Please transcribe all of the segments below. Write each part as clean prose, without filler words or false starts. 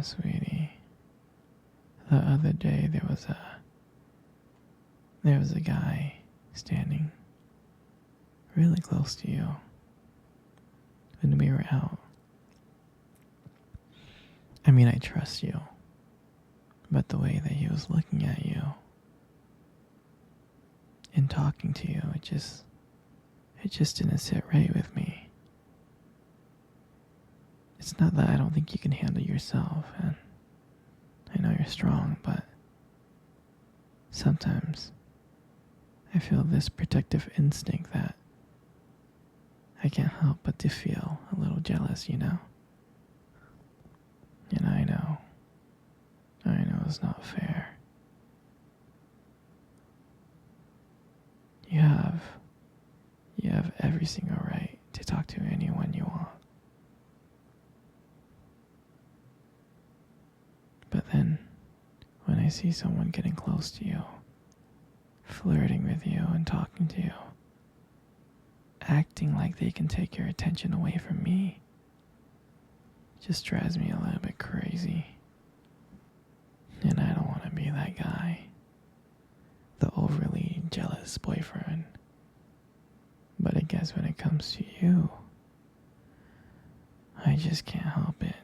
Sweetie, the other day there was a guy standing really close to you when we were out. I mean, I trust you, but the way that he was looking at you and talking to you, it just didn't sit right with me. It's not that I don't think you can handle yourself, and I know you're strong, but sometimes I feel this protective instinct that I can't help but to feel a little jealous, you know? And I know it's not fair. You have every single right to talk to anyone you want. But then, when I see someone getting close to you, flirting with you and talking to you, acting like they can take your attention away from me, it just drives me a little bit crazy. And I don't want to be that guy, the overly jealous boyfriend. But I guess when it comes to you, I just can't help it.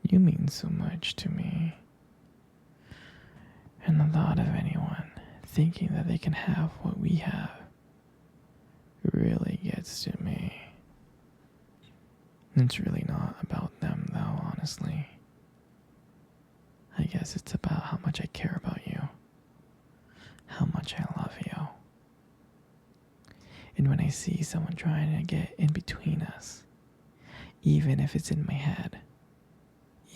You mean so much to me. And the thought of anyone thinking that they can have what we have really gets to me. It's really not about them, though, honestly. I guess it's about how much I care about you, how much I love you. And when I see someone trying to get in between us, even if it's in my head,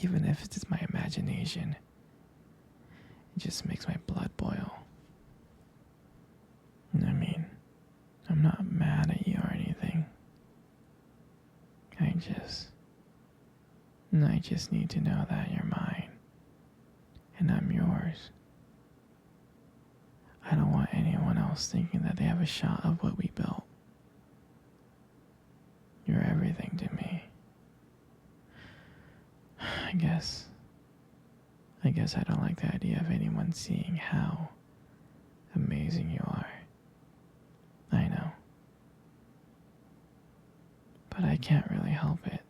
even if it's my imagination, it just makes my blood boil. I mean, I'm not mad at you or anything. I just need to know that you're mine and I'm yours. I don't want anyone else thinking that they have a shot of what we built. You're everything to me. I guess I don't like the idea of anyone seeing how amazing you are. I know. But I can't really help it.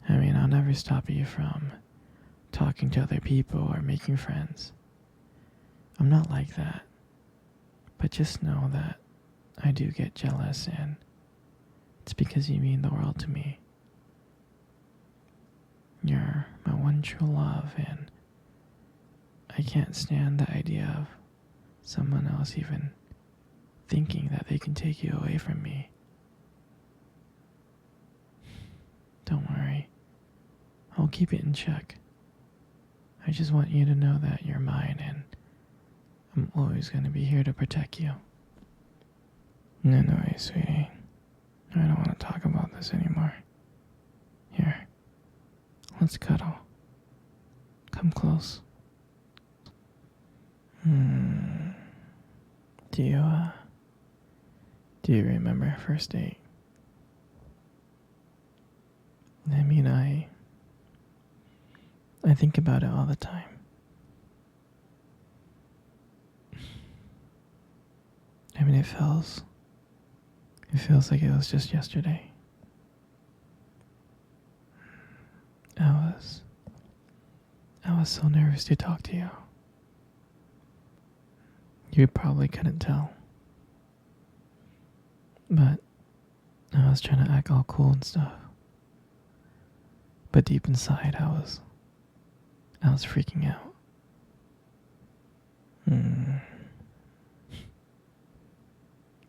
I mean, I'll never stop you from talking to other people or making friends. I'm not like that. But just know that I do get jealous, and it's because you mean the world to me. You're my one true love, and I can't stand the idea of someone else even thinking that they can take you away from me. Don't worry. I'll keep it in check. I just want you to know that you're mine, and I'm always going to be here to protect you. Anyway, sweetie, I don't want to talk about this anymore. Here, let's cuddle. Come close. Do you remember our first date? I mean, I think about it all the time. I mean, it feels like it was just yesterday. I was so nervous to talk to you. You probably couldn't tell. But I was trying to act all cool and stuff. But deep inside, I was freaking out.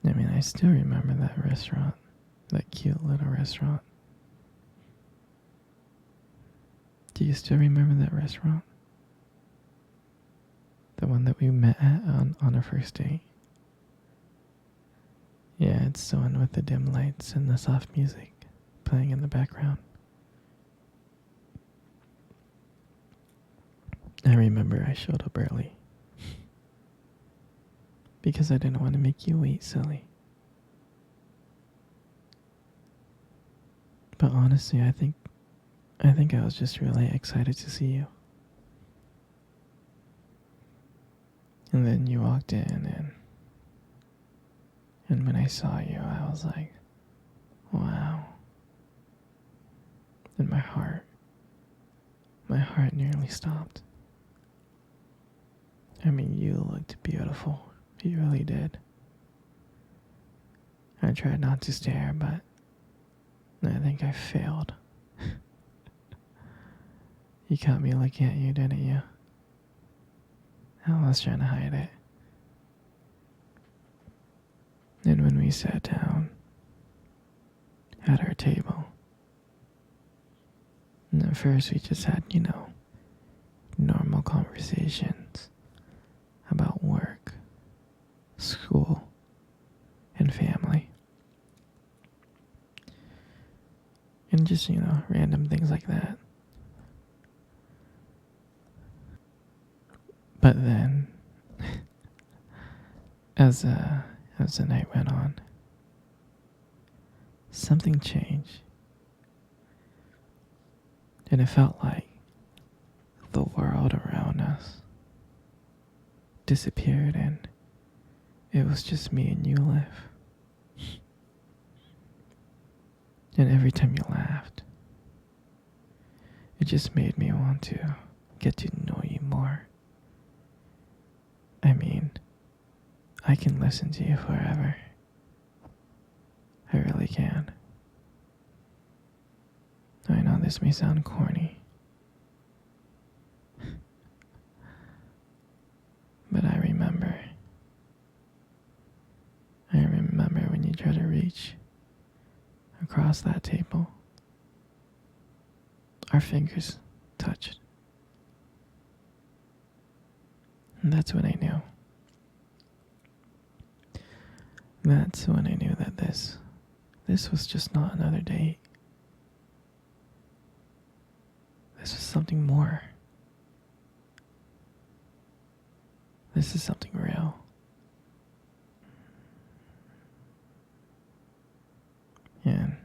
I mean, I still remember that restaurant, that cute little restaurant. Do you still remember that restaurant? The one that we met at on our first date? Yeah, it's the one with the dim lights and the soft music playing in the background. I remember I showed up early because I didn't want to make you wait, silly. But honestly, I think I think I was just really excited to see you. And then you walked in, and when I saw you, I was like, wow. And my heart nearly stopped. I mean, you looked beautiful. You really did. I tried not to stare, but I think I failed. You caught me looking at you, didn't you? I was trying to hide it. And when we sat down at our table, and at first we just had, normal conversations about work, school, and family. And just, random things like that. But then, as the night went on, something changed. And it felt like the world around us disappeared and it was just me and you left. And every time you laughed, it just made me want to get to know you more. I mean, I can listen to you forever. I really can. I know this may sound corny, but I remember when you tried to reach across that table. Our fingers touched. And that's when I knew. That's when I knew that this was just not another date. This was something more. This is something real. And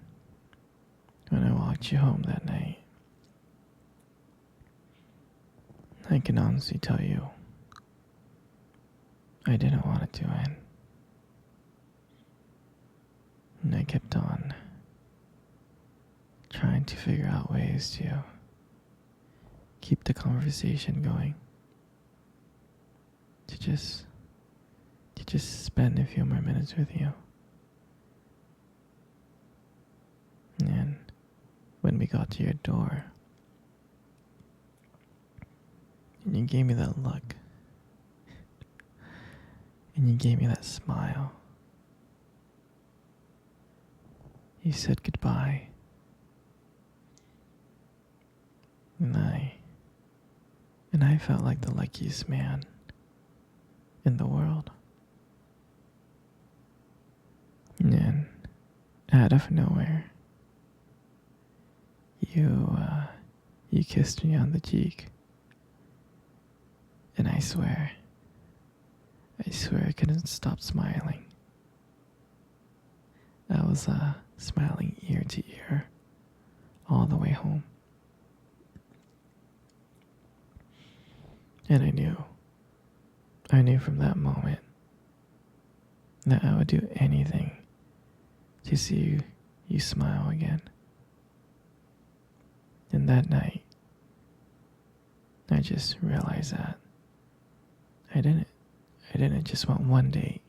when I walked you home that night, I can honestly tell you, I didn't want it to end. And I kept on trying to figure out ways to keep the conversation going. To just spend a few more minutes with you. And when we got to your door, and you gave me that look, and you gave me that smile, you said goodbye. And I felt like the luckiest man in the world. And then, out of nowhere, you kissed me on the cheek. And I swear I couldn't stop smiling. I was smiling ear to ear all the way home. And I knew from that moment that I would do anything to see you smile again. And that night, I just realized that I didn't just want one date.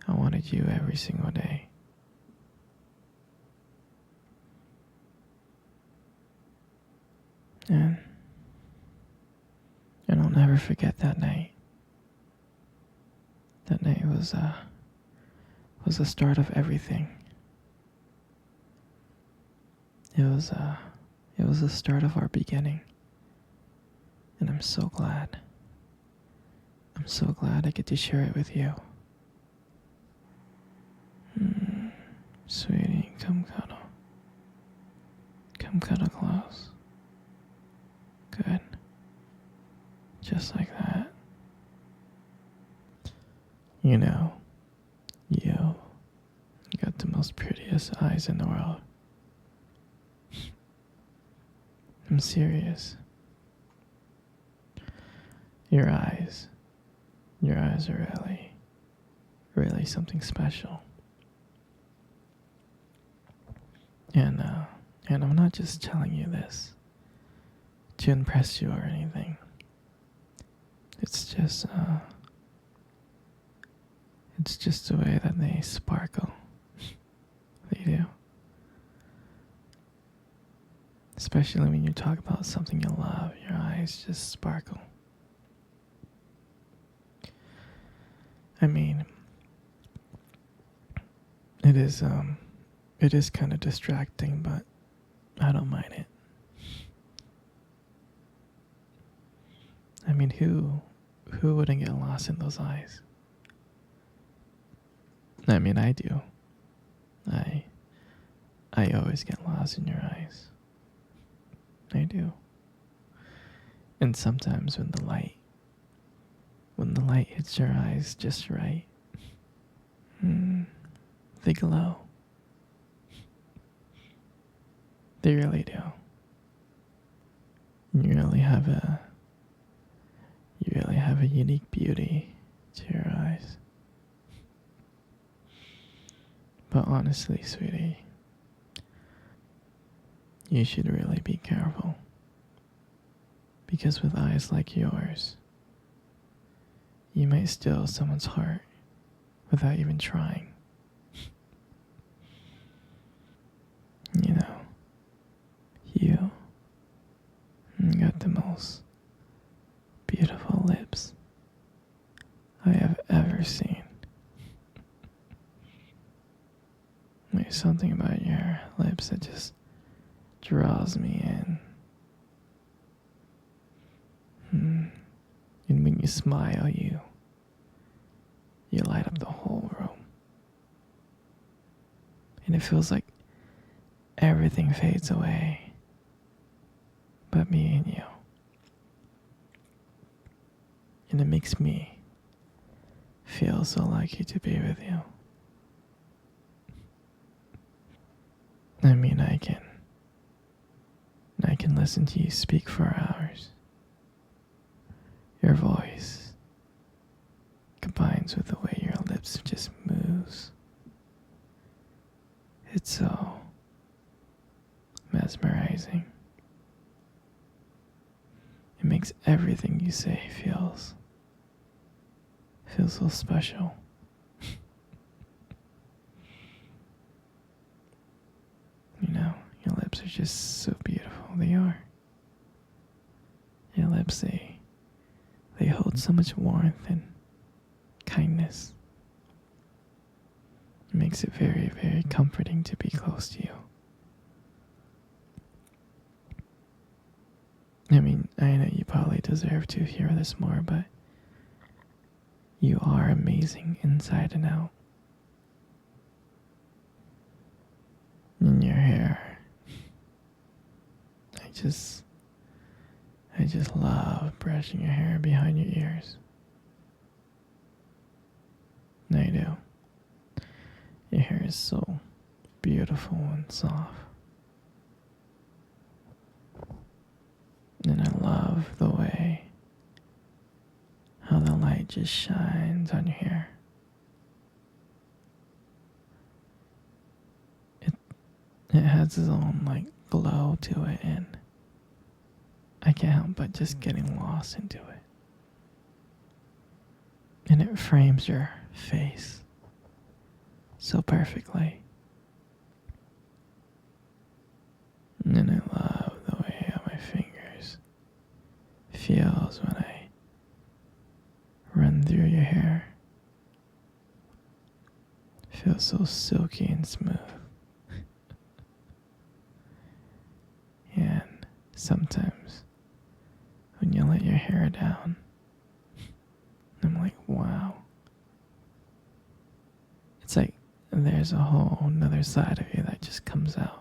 I wanted you every single day. And I'll never forget that night. That night was the start of everything. It was the start of our beginning. And I'm so glad. I'm so glad I get to share it with you. Sweetie, come cuddle. Come cuddle close. Good. Just like that. You got the most prettiest eyes in the world. I'm serious. Your eyes. Your eyes are really, really something special. And, uh, and I'm not just telling you this to impress you or anything. It's just the way that they sparkle. They do. Especially when you talk about something you love, your eyes just sparkle. I mean, it is kind of distracting, but I don't mind it. I mean, who wouldn't get lost in those eyes? I mean, I do. I always get lost in your eyes. I do. And sometimes when the light hits your eyes just right, they glow. They really do. You really have a unique beauty to your eyes. But honestly, sweetie, you should really be careful. Because with eyes like yours, you might steal someone's heart without even trying. You know, you got the most beautiful lips I have ever seen. There's something about your lips that just draws me in. And when you smile, you light up the whole room. And it feels like everything fades away but me and you. And it makes me feel so lucky to be with you. I mean, I can listen to you speak for hours. Your voice combines with the way your lips just moves. It's so mesmerizing. It makes everything you say feels so special. You know, your lips are just so beautiful. They are. Your lips, they hold so much warmth and kindness. It makes it very, very comforting to be close to you. I mean, I know you probably deserve to hear this more, but you are amazing inside and out. And your hair, I just love brushing your hair behind your ears. I do. Your hair is so beautiful and soft. And I love the way how the light just shines on your hair. It has its own glow to it, and I can't help but just getting lost into it. And it frames your face so perfectly. And I love the way how my fingers feels when I run through your hair. It feels so silky and smooth. And sometimes when you let your hair down, I'm like, wow. It's like there's a whole another side of you that just comes out.